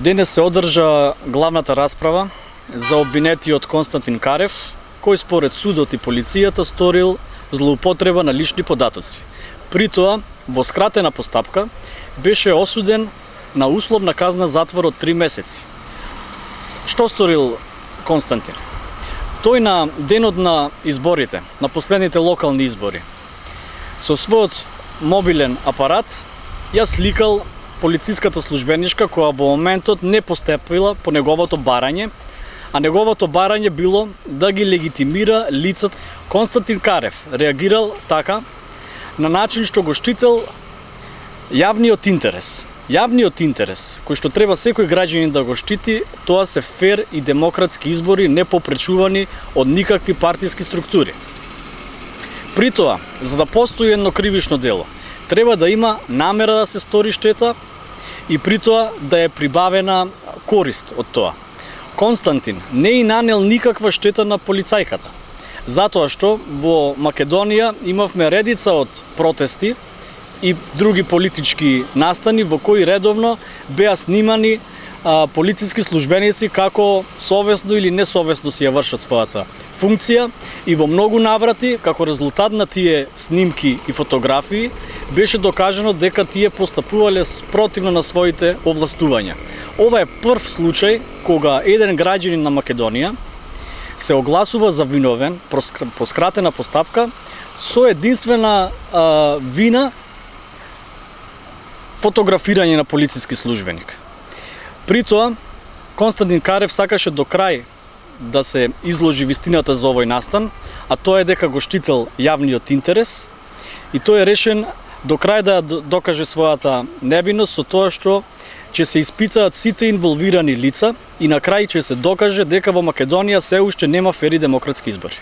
Денес се одржа главната расправа за обвинетиот Константин Карев, кој според судот и полицијата сторил злоупотреба на лични податоци. При тоа, во скратена постапка, беше осуден на условна казна затвор од 3 месеци. Што сторил Константин? Тој на денот на изборите, на последните локални избори, со својот мобилен апарат ја сликал полициската службеничка која во моментот не постапила по неговото барање, а неговото барање било да ги легитимира лицата. Константин Карев реагирал така на начин што го штител јавниот интерес. Јавниот интерес, кој што треба секој граѓанин да го штити, тоа се фер и демократски избори, не попречувани од никакви партиски структури. При тоа, за да постои едно кривишно дело, треба да има намера да се стори штета и при тоа да е прибавена корист од тоа. Константин не и нанел никаква штета на полицајката, затоа што во Македонија имавме редица од протести и други политички настани во кои редовно беа снимани полициски службеници како совесно или несовесно си ја вршат својата функција и во многу наврати, како резултат на тие снимки и фотографии, беше докажано дека тие постапувале спротивно на своите овластувања. Ова е прв случај кога еден граѓанин на Македонија се огласува за виновен по скратена постапка со единствена вина фотографирање на полициски службеник. При тоа, Константин Карев сакаше до крај да се изложи вистината за овој настан, а тоа е дека го штител јавниот интерес и тој е решен до крај да докаже својата невиност со тоа што ќе се испитаат сите инволвирани лица и на крај ќе се докаже дека во Македонија се уште нема фери демократски избори.